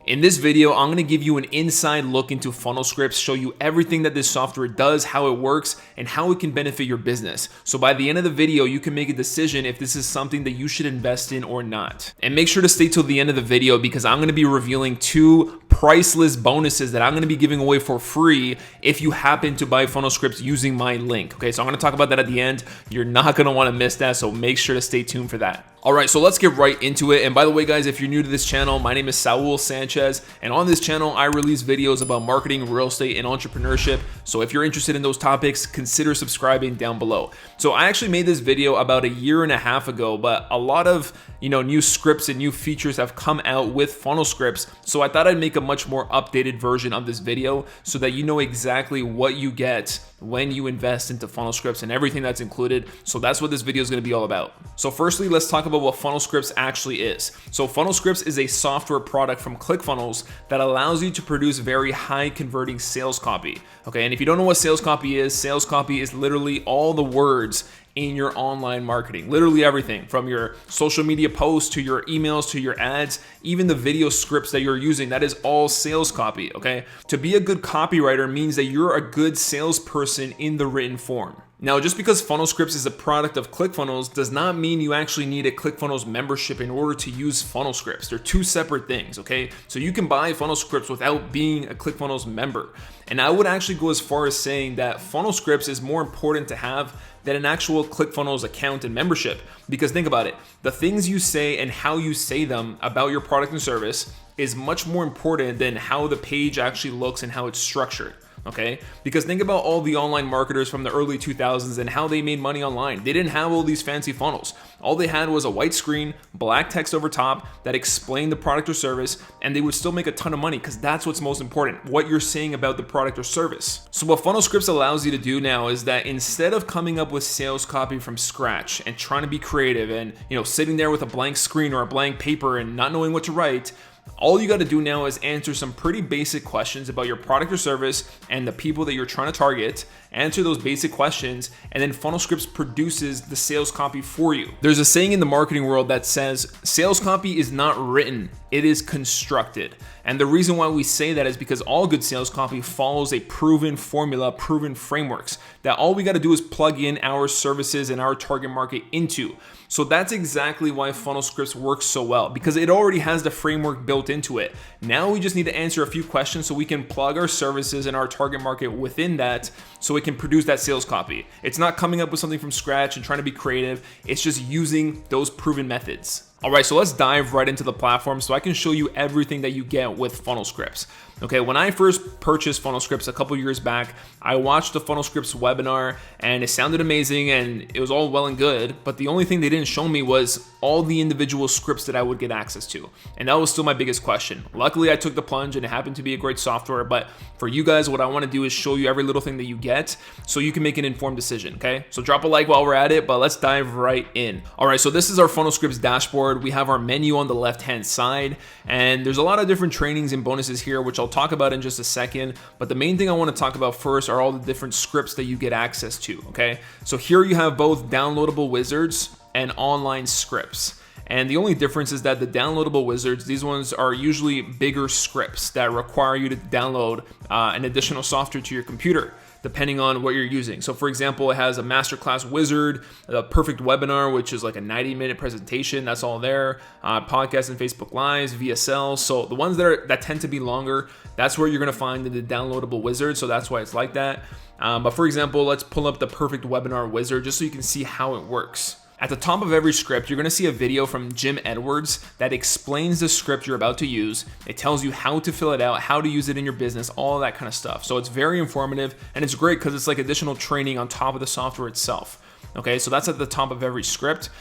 In this video, I'm gonna give you an inside look into funnel scripts, show you everything that this software does, how it works, and how it can benefit your business. So by the end of the video, you can make a decision if this is something that you should invest in or not. And make sure to stay till the end of the video because I'm gonna be revealing 2 priceless bonuses that I'm gonna be giving away for free if you happen to buy funnel scripts using my link. Okay, so I'm gonna talk about that at the end. You're not gonna wanna miss that, so make sure to stay tuned for that. All right, so let's get right into it. And by the way, guys, if you're new to this channel, my name is Saul Sanchez, and on this channel, I release videos about marketing, real estate, and entrepreneurship. So if you're interested in those topics, consider subscribing down below. So I actually made this video about 1.5 years ago, but a lot of new scripts and new features have come out with funnel scripts. So I thought I'd make a much more updated version of this video so that you know exactly what you get when you invest into funnel scripts and everything that's included. So that's what this video is going to be all about. So firstly, let's talk about what funnel scripts actually is. So funnel scripts is a software product from ClickFunnels that allows you to produce very high converting sales copy. Okay, and if you don't know what sales copy is literally all the words in your online marketing, literally everything from your social media posts to your emails to your ads, even the video scripts that you're using, that is all sales copy. Okay, to be a good copywriter means that you're a good salesperson in the written form. Now, just because funnel scripts is a product of ClickFunnels does not mean you actually need a ClickFunnels membership in order to use funnel scripts. They're 2 separate things, okay? So you can buy funnel scripts without being a ClickFunnels member. And I would actually go as far as saying that funnel scripts is more important to have than an actual ClickFunnels account and membership. Because think about it, the things you say and how you say them about your product and service is much more important than how the page actually looks and how it's structured. Okay, because think about all the online marketers from the early 2000s and how they made money online. They didn't have all these fancy funnels. All they had was a white screen, black text over top that explained the product or service, and they would still make a ton of money because that's what's most important, what you're saying about the product or service. So what funnel scripts allows you to do now is that instead of coming up with sales copy from scratch and trying to be creative and sitting there with a blank screen or a blank paper and not knowing what to write, all you got to do now is answer some pretty basic questions about your product or service and the people that you're trying to target. Answer those basic questions, and then funnel scripts produces the sales copy for you. There's a saying in the marketing world that says sales copy is not written, it is constructed. And the reason why we say that is because all good sales copy follows a proven formula, proven frameworks that all we got to do is plug in our services and our target market into. So that's exactly why funnel scripts work so well, because it already has the framework built into it. Now we just need to answer a few questions so we can plug our services and our target market within that so it can produce that sales copy. It's not coming up with something from scratch and trying to be creative. It's just using those proven methods. All right, so let's dive right into the platform so I can show you everything that you get with funnel scripts. Okay, when I first purchased funnel scripts a couple years back, I watched the funnel scripts webinar and it sounded amazing and it was all well and good, but the only thing they didn't show me was all the individual scripts that I would get access to. And that was still my biggest question. Luckily, I took the plunge and it happened to be a great software, but for you guys, what I want to do is show you every little thing that you get so you can make an informed decision, okay? So drop a like while we're at it, but let's dive right in. All right, so this is our funnel scripts dashboard. We have our menu on the left-hand side, and there's a lot of different trainings and bonuses here, which I'll talk about in just a second. But the main thing I want to talk about first are all the different scripts that you get access to, okay? So here you have both downloadable wizards and online scripts. And the only difference is that the downloadable wizards, these ones are usually bigger scripts that require you to download an additional software to your computer, depending on what you're using. So for example, it has a masterclass wizard, a perfect webinar, which is like a 90-minute presentation. That's all there. Podcasts and Facebook Lives, VSL. So the ones that tend to be longer, that's where you're gonna find the downloadable wizard. So that's why it's like that. But for example, let's pull up the perfect webinar wizard just so you can see how it works. At the top of every script, you're gonna see a video from Jim Edwards that explains the script you're about to use. It tells you how to fill it out, how to use it in your business, all that kind of stuff. So it's very informative and it's great because it's like additional training on top of the software itself. Okay, so that's at the top of every script.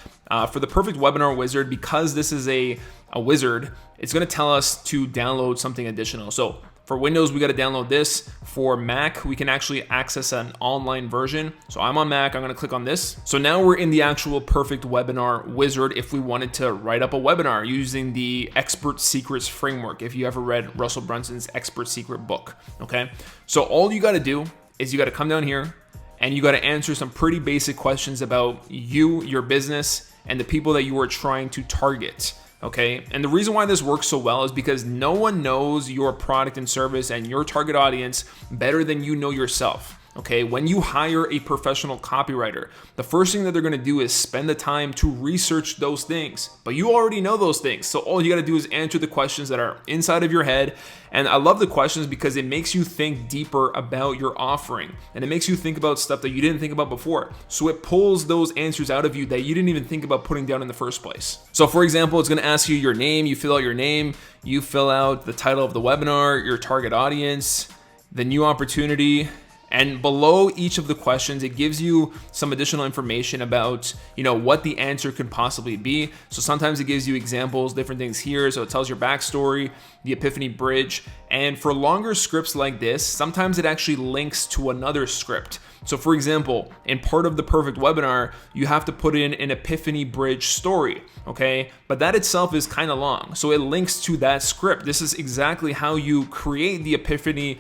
For the perfect webinar wizard, because this is a wizard, it's gonna tell us to download something additional. So for Windows, we got to download this. For Mac, we can actually access an online version. So I'm on Mac, I'm going to click on this. So now we're in the actual perfect webinar wizard if we wanted to write up a webinar using the Expert Secrets framework, if you ever read Russell Brunson's Expert Secret book, okay? So all you got to do is you got to come down here and you got to answer some pretty basic questions about you, your business, and the people that you are trying to target. Okay, and the reason why this works so well is because no one knows your product and service and your target audience better than you know yourself. Okay, when you hire a professional copywriter, the first thing that they're gonna do is spend the time to research those things. But you already know those things. So all you gotta do is answer the questions that are inside of your head. And I love the questions because it makes you think deeper about your offering. And it makes you think about stuff that you didn't think about before. So it pulls those answers out of you that you didn't even think about putting down in the first place. So for example, it's gonna ask you your name, you fill out your name, you fill out the title of the webinar, your target audience, the new opportunity. And below each of the questions, it gives you some additional information about, what the answer could possibly be. So sometimes it gives you examples, different things here. So it tells your backstory, the epiphany bridge. And for longer scripts like this, sometimes it actually links to another script. So for example, in part of the perfect webinar, you have to put in an epiphany bridge story, okay? But that itself is kind of long. So it links to that script. This is exactly how you create the epiphany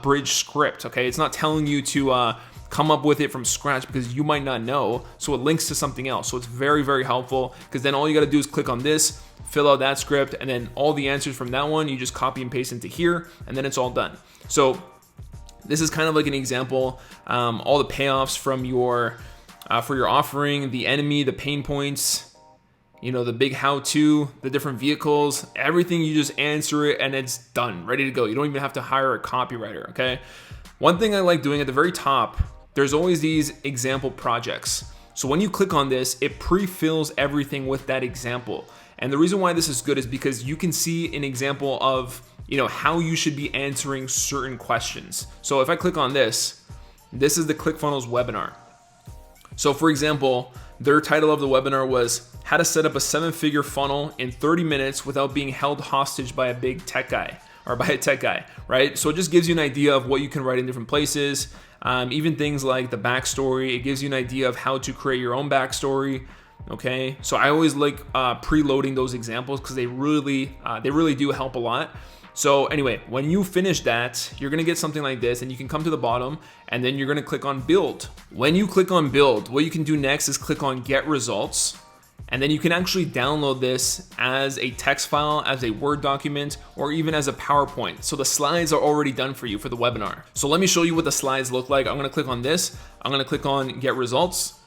bridge script, okay? It's not telling you to come up with it from scratch because you might not know. So it links to something else. So it's very, very helpful because then all you got to do is click on this, fill out that script, and then all the answers from that one, you just copy and paste into here, and then it's all done. So this is kind of like an example, all the payoffs from for your offering, the enemy, the pain points, the big how-to, the different vehicles, everything. You just answer it and it's done, ready to go. You don't even have to hire a copywriter, okay? One thing I like doing at the very top, there's always these example projects. So when you click on this, it pre-fills everything with that example. And the reason why this is good is because you can see an example of how you should be answering certain questions. So if I click on this is the ClickFunnels webinar. So for example, their title of the webinar was how to set up a 7-figure funnel in 30 minutes without being held hostage by a big tech guy or by a tech guy, right? So it just gives you an idea of what you can write in different places. Even things like the backstory, it gives you an idea of how to create your own backstory. Okay, so I always like preloading those examples because they really do help a lot. So anyway, when you finish that, you're gonna get something like this, and you can come to the bottom and then you're gonna click on build. When you click on build, what you can do next is click on get results. And then you can actually download this as a text file, as a Word document, or even as a PowerPoint. So the slides are already done for you for the webinar. So let me show you what the slides look like. I'm gonna click on this. I'm gonna click on get results.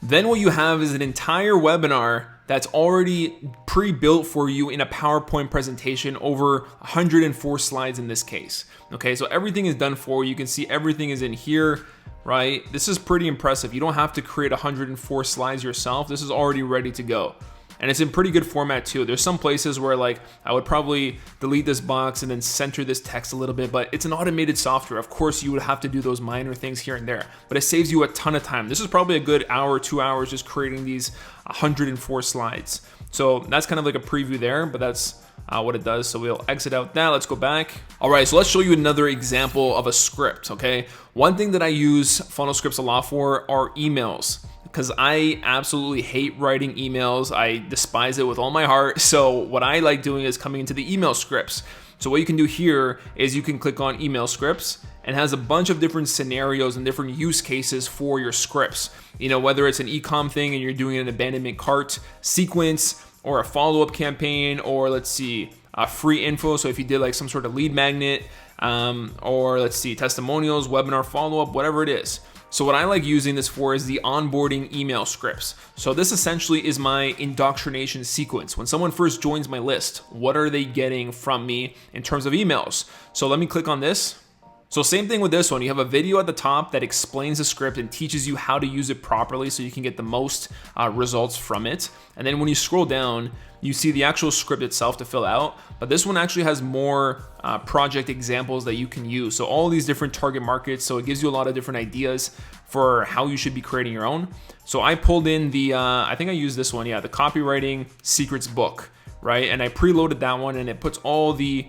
Then what you have is an entire webinar that's already pre-built for you in a PowerPoint presentation, over 104 slides in this case. Okay, so everything is done for you. You can see everything is in here, right? This is pretty impressive. You don't have to create 104 slides yourself. This is already ready to go. And it's in pretty good format too. There's some places where I would probably delete this box and then center this text a little bit, but it's an automated software. Of course, you would have to do those minor things here and there, but it saves you a ton of time. This is probably a good hour, 2 hours just creating these 104 slides. So that's kind of like a preview there, but that's what it does. So we'll exit out that. Let's go back. All right, so let's show you another example of a script, okay? One thing that I use funnel scripts a lot for are emails, because I absolutely hate writing emails. I despise it with all my heart. So what I like doing is coming into the email scripts. So what you can do here is you can click on email scripts, and it has a bunch of different scenarios and different use cases for your scripts. Whether it's an e-com thing and you're doing an abandonment cart sequence, or a follow-up campaign, or let's see, free info. So if you did like some sort of lead magnet, or let's see, testimonials, webinar follow-up, whatever it is. So what I like using this for is the onboarding email scripts. So this essentially is my indoctrination sequence. When someone first joins my list, what are they getting from me in terms of emails? So let me click on this. So same thing with this one. You have a video at the top that explains the script and teaches you how to use it properly so you can get the most results from it. And then when you scroll down, you see the actual script itself to fill out. But this one actually has more project examples that you can use. So all these different target markets. So it gives you a lot of different ideas for how you should be creating your own. So I pulled in the, I think I used this one. Yeah, the Copywriting Secrets book, right? And I preloaded that one, and it puts all the,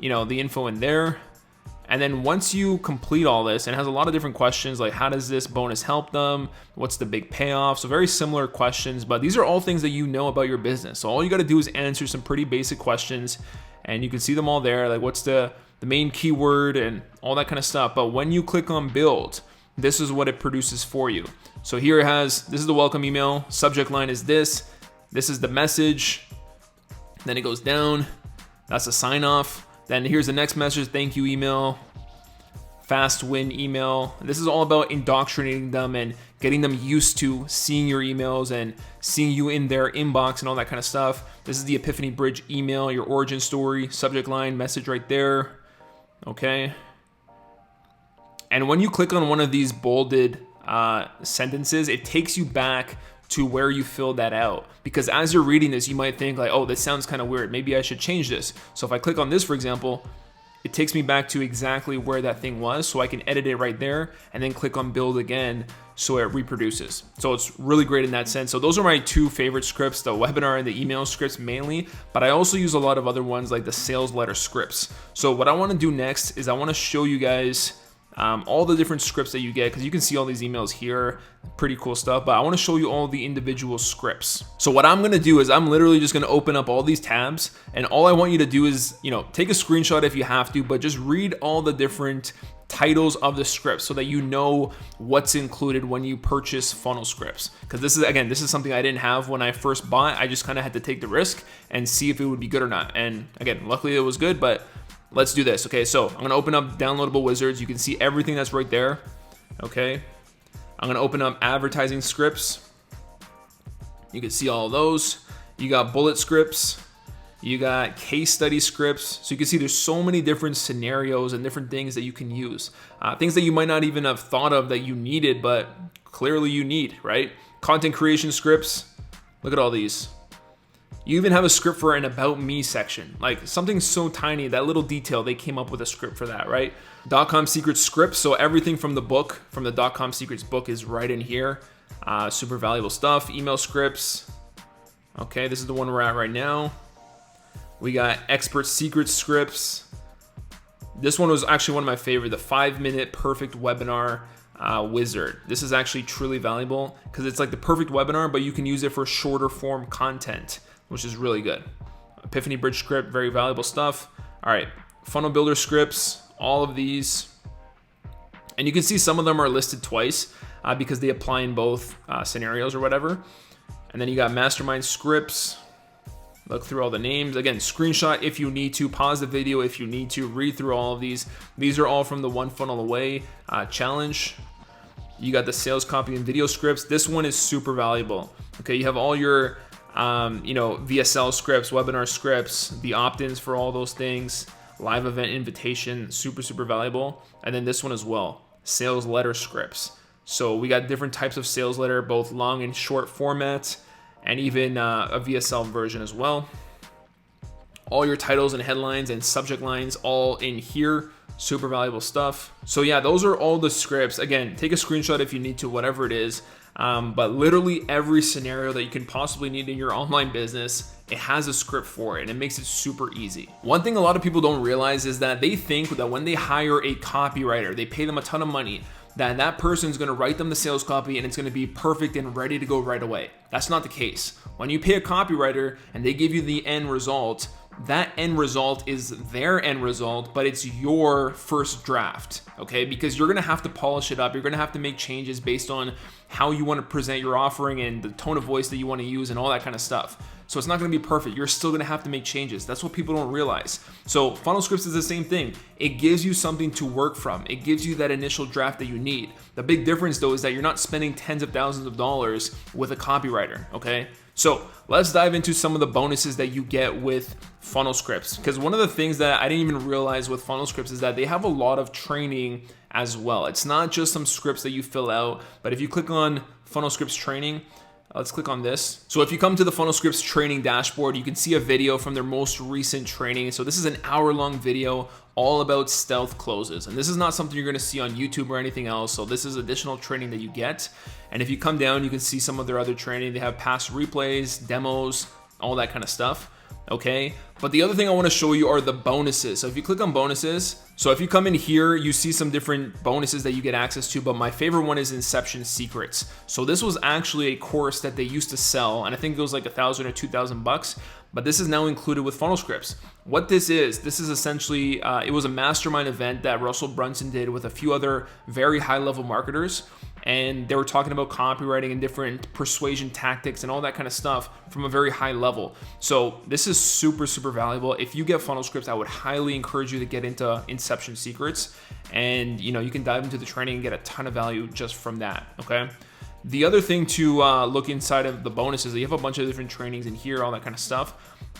the info in there. And then once you complete all this, and it has a lot of different questions like how does this bonus help them? What's the big payoff? So very similar questions, but these are all things that you know about your business. So all you got to do is answer some pretty basic questions, and you can see them all there. Like what's the main keyword and all that kind of stuff. But when you click on build, this is what it produces for you. So here it has, this is the welcome email. Subject line is this. This is the message. Then it goes down. That's a sign off. Then here's the next message, thank you email, fast win email. This is all about indoctrinating them and getting them used to seeing your emails and seeing you in their inbox and all that kind of stuff. This is the Epiphany Bridge email, your origin story, subject line, message right there. Okay. And when you click on one of these bolded sentences, it takes you back to where you filled that out. Because as you're reading this, you might think like, oh, this sounds kind of weird. Maybe I should change this. So if I click on this, for example, it takes me back to exactly where that thing was. So I can edit it right there and then click on build again so it reproduces. So it's really great in that sense. So those are my two favorite scripts, the webinar and the email scripts mainly, but I also use a lot of other ones like the sales letter scripts. So what I want to do next is I want to show you guys all the different scripts that you get, because you can see all these emails here, pretty cool stuff, but I want to show you all the individual scripts. So what I'm going to do is I'm literally just going to open up all these tabs, and all I want you to do is, take a screenshot if you have to, but just read all the different titles of the scripts so that you know what's included when you purchase funnel scripts. Because this is something I didn't have when I first bought. I just kind of had to take the risk and see if it would be good or not. And again, luckily it was good, but let's do this. Okay, so I'm gonna open up downloadable wizards. You can see everything that's right there. Okay, I'm gonna open up advertising scripts. You can see all of those. You got bullet scripts. You got case study scripts. So you can see there's so many different scenarios and different things that you can use. Things that you might not even have thought of that you needed, but clearly you need, right? Content creation scripts. Look at all these. You even have a script for an about me section, like something so tiny, that little detail, they came up with a script for that, right? .com secrets scripts. So everything from the book, from the .com secrets book is right in here. Super valuable stuff. Email scripts. Okay, this is the one we're at right now. We got expert secret scripts. This one was actually one of my favorite, the 5-minute perfect webinar wizard. This is actually truly valuable because it's like the perfect webinar, but you can use it for shorter form content, which is really good. Epiphany Bridge script, very valuable stuff. All right, funnel builder scripts, all of these. And you can see some of them are listed twice because they apply in both scenarios or whatever. And then you got mastermind scripts. Look through all the names. Again, screenshot if you need to, pause the video if you need to, read through all of these. These are all from the One Funnel Away challenge. You got the sales copy and video scripts. This one is super valuable. Okay, you have all your VSL scripts, webinar scripts, the opt-ins for all those things, live event invitation, super valuable. And then this one as well, sales letter scripts. So we got different types of sales letter, both long and short formats, and even a VSL version as well. All your titles and headlines and subject lines all in here. Super valuable stuff. So yeah, those are all the scripts. Again, take a screenshot if you need to, whatever it is. But literally every scenario that you can possibly need in your online business, it has a script for it, and it makes it super easy. One thing a lot of people don't realize is that they think that when they hire a copywriter, they pay them a ton of money, that person is going to write them the sales copy and it's going to be perfect and ready to go right away. That's not the case. When you pay a copywriter and they give you the end result, that end result is their end result, but it's your first draft, okay? Because you're gonna have to polish it up. You're gonna have to make changes based on how you wanna present your offering and the tone of voice that you wanna use and all that kind of stuff. So it's not gonna be perfect. You're still gonna have to make changes. That's what people don't realize. So funnel scripts is the same thing. It gives you something to work from. It gives you that initial draft that you need. The big difference though is that you're not spending tens of thousands of dollars with a copywriter, okay? So let's dive into some of the bonuses that you get with funnel scripts. Because one of the things that I didn't even realize with funnel scripts is that they have a lot of training as well. It's not just some scripts that you fill out, but if you click on funnel scripts training, let's click on this. So if you come to the funnel scripts training dashboard, you can see a video from their most recent training. So this is an hour-long video all about stealth closes. And this is not something you're gonna see on YouTube or anything else. So this is additional training that you get. And if you come down, you can see some of their other training. They have past replays, demos, all that kind of stuff, okay? But the other thing I wanna show you are the bonuses. So if you click on bonuses, so if you come in here, you see some different bonuses that you get access to, but my favorite one is Inception Secrets. So this was actually a course that they used to sell, and I think it was like $1,000 or $2,000 bucks, but this is now included with funnel scripts. What this is essentially, it was a mastermind event that Russell Brunson did with a few other very high level marketers. And they were talking about copywriting and different persuasion tactics and all that kind of stuff from a very high level. So this is super, super valuable. If you get funnel scripts, I would highly encourage you to get into Inception Secrets. And you can dive into the training and get a ton of value just from that, okay? The other thing to look inside of the bonuses, you have a bunch of different trainings in here, all that kind of stuff.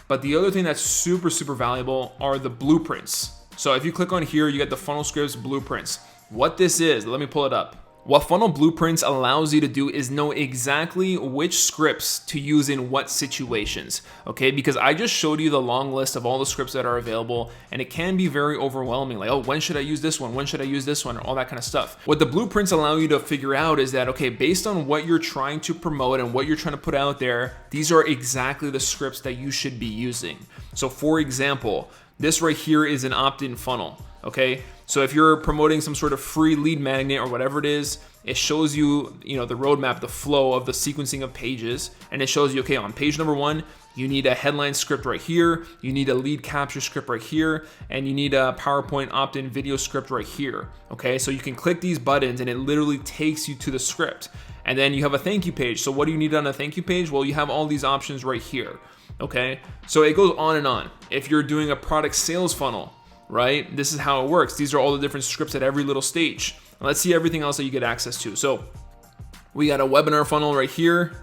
But the other thing that's super, super valuable are the blueprints. So if you click on here, you get the funnel scripts blueprints. What this is, let me pull it up. What Funnel Blueprints allows you to do is know exactly which scripts to use in what situations, okay? Because I just showed you the long list of all the scripts that are available, and it can be very overwhelming. Like, oh, when should I use this one? When should I use this one? All that kind of stuff. What the blueprints allow you to figure out is that, okay, based on what you're trying to promote and what you're trying to put out there, these are exactly the scripts that you should be using. So for example, this right here is an opt-in funnel. Okay, so if you're promoting some sort of free lead magnet or whatever it is, it shows you, the roadmap, the flow of the sequencing of pages, and it shows you, okay, on page number 1, you need a headline script right here, you need a lead capture script right here, and you need a PowerPoint opt-in video script right here. Okay, so you can click these buttons and it literally takes you to the script. And then you have a thank you page. So what do you need on a thank you page? Well, you have all these options right here. Okay, so it goes on and on. If you're doing a product sales funnel, right? This is how it works. These are all the different scripts at every little stage. Let's see everything else that you get access to. So we got a webinar funnel right here.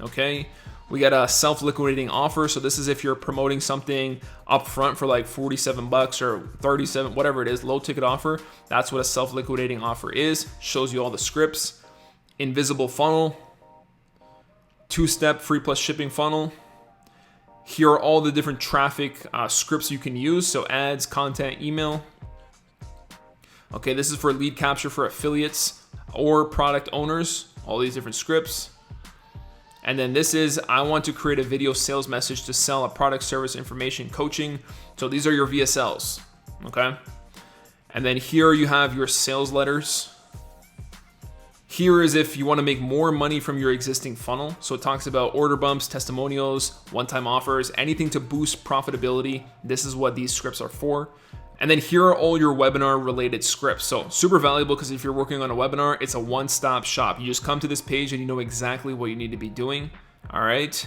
Okay. We got a self-liquidating offer. So this is if you're promoting something up front for like $47 or $37, whatever it is, low ticket offer. That's what a self-liquidating offer is. Shows you all the scripts. Invisible funnel, 2-step free plus shipping funnel. Here are all the different traffic scripts you can use. So ads, content, email. Okay, this is for lead capture for affiliates or product owners, all these different scripts. And then this is, I want to create a video sales message to sell a product, service, information, coaching. So these are your VSLs, okay? And then here you have your sales letters. Here is if you want to make more money from your existing funnel. So it talks about order bumps, testimonials, one-time offers, anything to boost profitability. This is what these scripts are for. And then here are all your webinar related scripts. So super valuable because if you're working on a webinar, it's a one-stop shop. You just come to this page and you know exactly what you need to be doing. All right.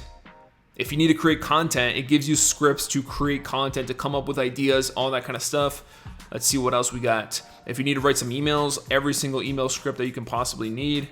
If you need to create content, it gives you scripts to create content, to come up with ideas, all that kind of stuff. Let's see what else we got. If you need to write some emails, every single email script that you can possibly need.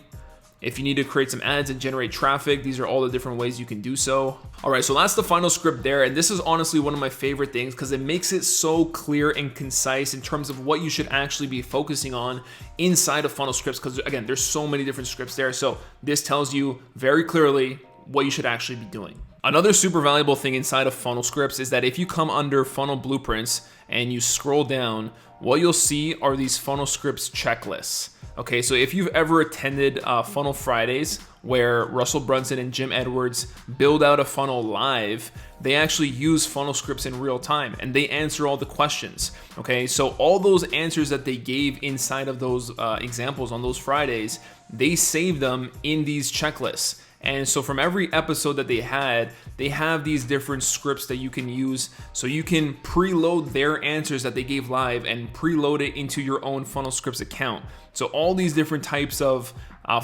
If you need to create some ads and generate traffic, these are all the different ways you can do so. All right, so that's the final script there. And this is honestly one of my favorite things because it makes it so clear and concise in terms of what you should actually be focusing on inside of funnel scripts. Because again, there's so many different scripts there. So this tells you very clearly what you should actually be doing. Another super valuable thing inside of funnel scripts is that if you come under funnel blueprints and you scroll down, what you'll see are these funnel scripts checklists. Okay, so if you've ever attended Funnel Fridays where Russell Brunson and Jim Edwards build out a funnel live, they actually use funnel scripts in real time and they answer all the questions. Okay, so all those answers that they gave inside of those examples on those Fridays, they save them in these checklists. And so from every episode that they have these different scripts that you can use. So you can preload their answers that they gave live and preload it into your own funnel scripts account. So all these different types of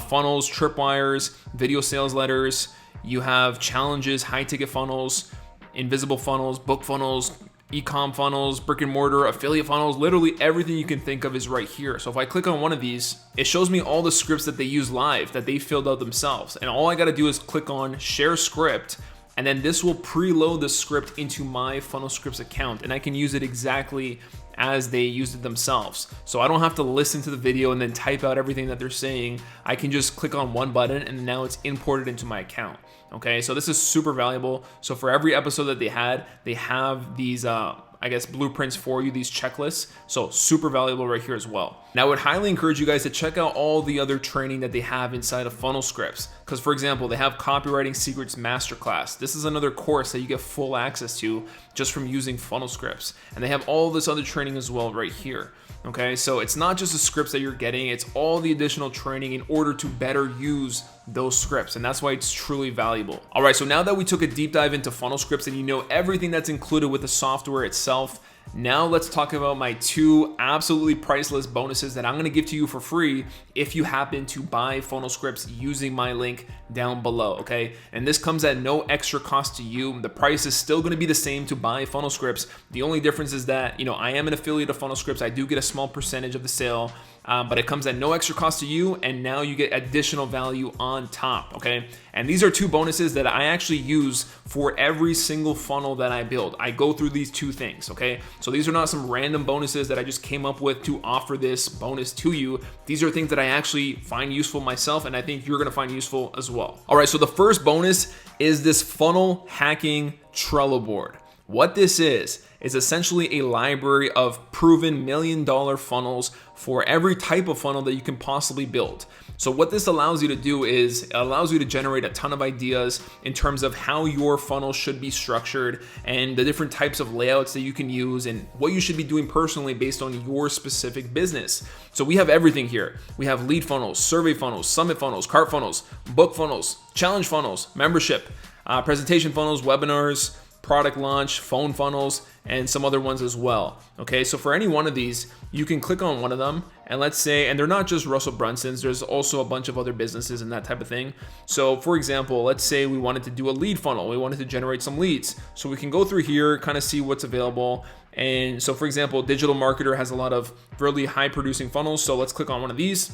funnels, tripwires, video sales letters, you have challenges, high ticket funnels, invisible funnels, book funnels, e-com funnels, brick and mortar, affiliate funnels, literally everything you can think of is right here. So if I click on one of these, it shows me all the scripts that they use live that they filled out themselves. And all I got to do is click on share script, and then this will preload the script into my funnel scripts account and I can use it exactly as they used it themselves. So I don't have to listen to the video and then type out everything that they're saying. I can just click on one button and now it's imported into my account. Okay, so this is super valuable. So for every episode that they have these, blueprints for you, these checklists. So super valuable right here as well. And I would highly encourage you guys to check out all the other training that they have inside of Funnel Scripts. Because for example, they have Copywriting Secrets Masterclass. This is another course that you get full access to just from using Funnel Scripts. And they have all this other training as well right here. Okay, so it's not just the scripts that you're getting, it's all the additional training in order to better use those scripts, and that's why it's truly valuable. All right, so now that we took a deep dive into Funnel Scripts and you know everything that's included with the software itself, now let's talk about my 2 absolutely priceless bonuses that I'm gonna give to you for free if you happen to buy Funnel Scripts using my link down below, okay? And this comes at no extra cost to you. The price is still gonna be the same to buy Funnel Scripts. The only difference is that, I am an affiliate of Funnel Scripts. I do get a small percentage of the sale, but it comes at no extra cost to you, and now you get additional value on top, okay? And these are 2 bonuses that I actually use for every single funnel that I build. I go through these 2 things, okay? So these are not some random bonuses that I just came up with to offer this bonus to you. These are things that I actually find useful myself, and I think you're gonna find useful as well. All right, so the first bonus is this funnel hacking Trello board. What this is essentially a library of proven $1 million funnels for every type of funnel that you can possibly build. So what this allows you to do is it allows you to generate a ton of ideas in terms of how your funnel should be structured and the different types of layouts that you can use and what you should be doing personally based on your specific business. So we have everything here. We have lead funnels, survey funnels, summit funnels, cart funnels, book funnels, challenge funnels, membership, presentation funnels, webinars, product launch, phone funnels, and some other ones as well. Okay, so for any one of these, you can click on one of them, and let's say, and they're not just Russell Brunson's, there's also a bunch of other businesses and that type of thing. So for example, let's say we wanted to do a lead funnel, we wanted to generate some leads. So we can go through here, kind of see what's available. And so for example, Digital Marketer has a lot of really high producing funnels. So let's click on one of these.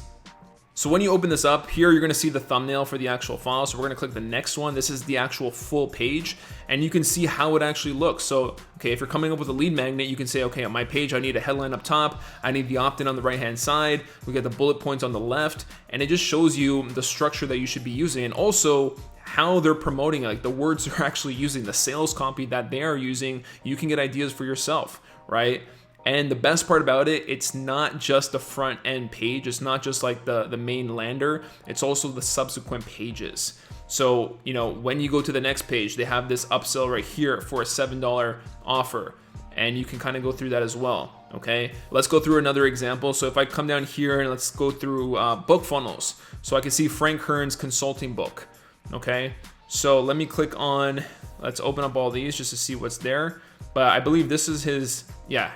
So when you open this up here, you're gonna see the thumbnail for the actual file. So we're gonna click the next one. This is the actual full page, and you can see how it actually looks. So, okay, if you're coming up with a lead magnet, you can say, okay, on my page, I need a headline up top. I need the opt-in on the right-hand side. We get the bullet points on the left, and it just shows you the structure that you should be using, and also how they're promoting, like the words they're actually using, the sales copy that they are using. You can get ideas for yourself, right? And the best part about it, it's not just the front end page. It's not just like the main lander. It's also the subsequent pages. So, when you go to the next page, they have this upsell right here for a $7 offer. And you can kind of go through that as well. Okay, let's go through another example. So if I come down here and let's go through book funnels. So I can see Frank Kern's consulting book. Okay, so let me click on, let's open up all these just to see what's there. But I believe this is his,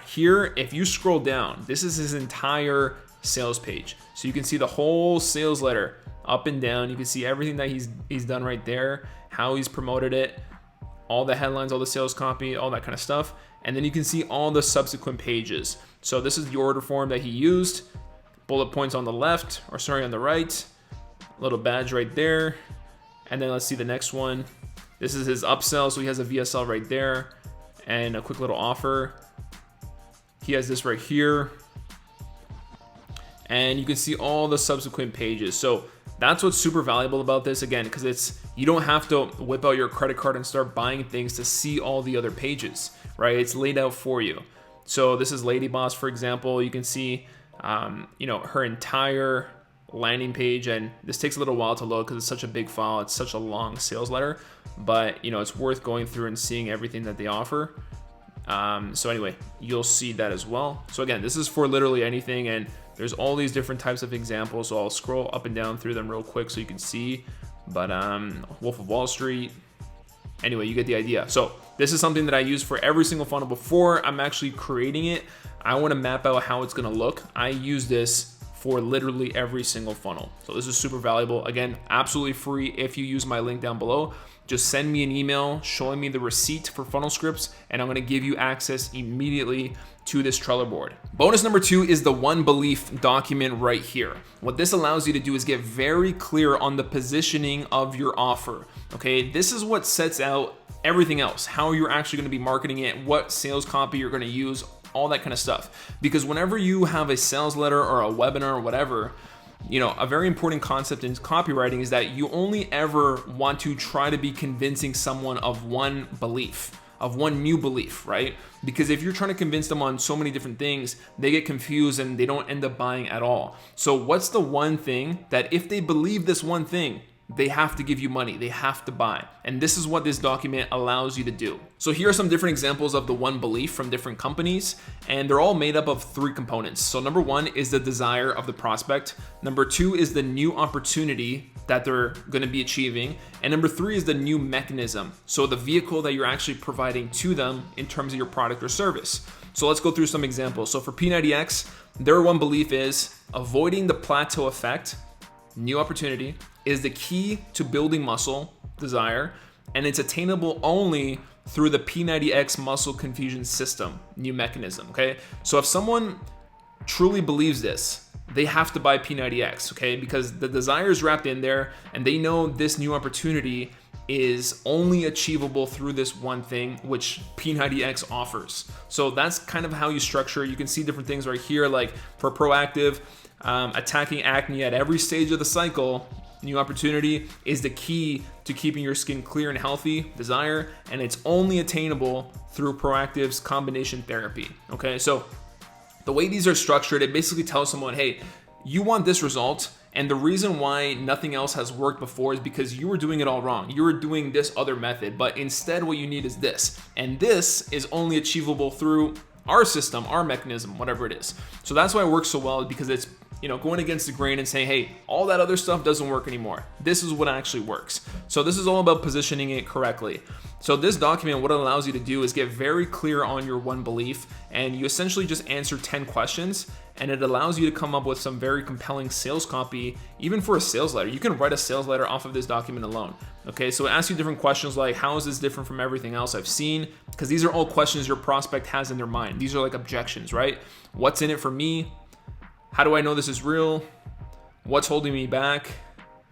here, if you scroll down, this is his entire sales page. So you can see the whole sales letter up and down. You can see everything that he's done right there, how he's promoted it, all the headlines, all the sales copy, all that kind of stuff. And then you can see all the subsequent pages. So this is the order form that he used, bullet points on the left, or sorry, on the right, little badge right there. And then let's see the next one. This is his upsell, so he has a VSL right there and a quick little offer. He has this right here. And you can see all the subsequent pages. So that's what's super valuable about this, again, because you don't have to whip out your credit card and start buying things to see all the other pages, right? It's laid out for you. So this is Lady Boss, for example. You can see, her entire landing page, and this takes a little while to load because it's such a big file. It's such a long sales letter, but it's worth going through and seeing everything that they offer. So anyway, you'll see that as well. So again, this is for literally anything, and there's all these different types of examples. So I'll scroll up and down through them real quick so you can see. But Wolf of Wall Street. Anyway, you get the idea. So this is something that I use for every single funnel. Before I'm actually creating it, I want to map out how it's going to look. I use this for literally every single funnel. So this is super valuable. Again, absolutely free if you use my link down below. Just send me an email showing me the receipt for Funnel Scripts, and I'm gonna give you access immediately to this Trello board. Bonus number 2 is the One Belief document right here. What this allows you to do is get very clear on the positioning of your offer. Okay, this is what sets out everything else, how you're actually gonna be marketing it, what sales copy you're gonna use, all that kind of stuff. Because whenever you have a sales letter or a webinar or whatever, a very important concept in copywriting is that you only ever want to try to be convincing someone of one belief. of one new belief, right? Because if you're trying to convince them on so many different things, they get confused and they don't end up buying at all. So what's the one thing that if they believe this one thing, they have to give you money, they have to buy? And this is what this document allows you to do. So here are some different examples of the one belief from different companies, and they're all made up of 3 components. So number 1 is the desire of the prospect. Number 2 is the new opportunity that they're going to be achieving. And number 3 is the new mechanism. So the vehicle that you're actually providing to them in terms of your product or service. So let's go through some examples. So for P90X, their one belief is avoiding the plateau effect, new opportunity, is the key to building muscle, desire, and it's attainable only through the P90X muscle confusion system, new mechanism, okay? So if someone truly believes this, they have to buy P90X, okay? Because the desire is wrapped in there and they know this new opportunity is only achievable through this one thing, which P90X offers. So that's kind of how you structure it. You can see different things right here, like for proactive, attacking acne at every stage of the cycle. New opportunity is the key to keeping your skin clear and healthy, desire, and it's only attainable through Proactive's combination therapy. Okay, so the way these are structured, it basically tells someone, hey, you want this result, and the reason why nothing else has worked before is because you were doing it all wrong. You were doing this other method, but instead what you need is this, and this is only achievable through our system, our mechanism, whatever it is. So that's why it works so well, because it's going against the grain and saying, hey, all that other stuff doesn't work anymore. This is what actually works. So this is all about positioning it correctly. So this document, what it allows you to do is get very clear on your one belief, and you essentially just answer 10 questions, and it allows you to come up with some very compelling sales copy, even for a sales letter. You can write a sales letter off of this document alone. Okay, so it asks you different questions like, how is this different from everything else I've seen? Because these are all questions your prospect has in their mind. These are like objections, right? What's in it for me? How do I know this is real? What's holding me back?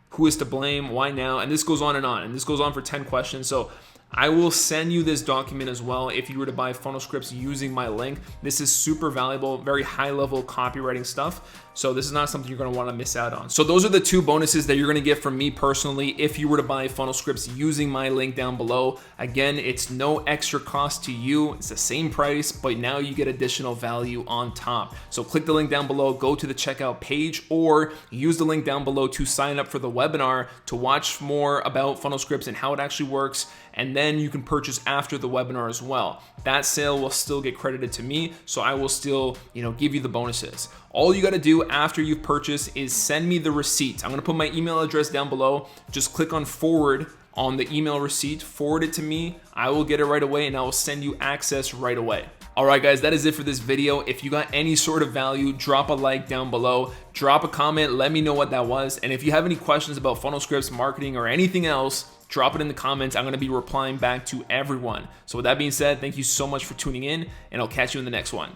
Who is to blame? Why now? And this goes on, and this goes on for 10 questions. So I will send you this document as well if you were to buy funnel scripts using my link. This is super valuable, very high level copywriting stuff. So this is not something you're gonna wanna miss out on. So those are the 2 bonuses that you're gonna get from me personally if you were to buy funnel scripts using my link down below. Again, it's no extra cost to you. It's the same price, but now you get additional value on top. So click the link down below, go to the checkout page, or use the link down below to sign up for the webinar to watch more about funnel scripts and how it actually works. And then you can purchase after the webinar as well. That sale will still get credited to me, so I will still, give you the bonuses. All you gotta do after you've purchased is send me the receipt. I'm gonna put my email address down below. Just click on forward on the email receipt, forward it to me. I will get it right away and I will send you access right away. All right, guys, that is it for this video. If you got any sort of value, drop a like down below, drop a comment, let me know what that was. And if you have any questions about funnel scripts, marketing, or anything else, drop it in the comments. I'm gonna be replying back to everyone. So with that being said, thank you so much for tuning in, and I'll catch you in the next one.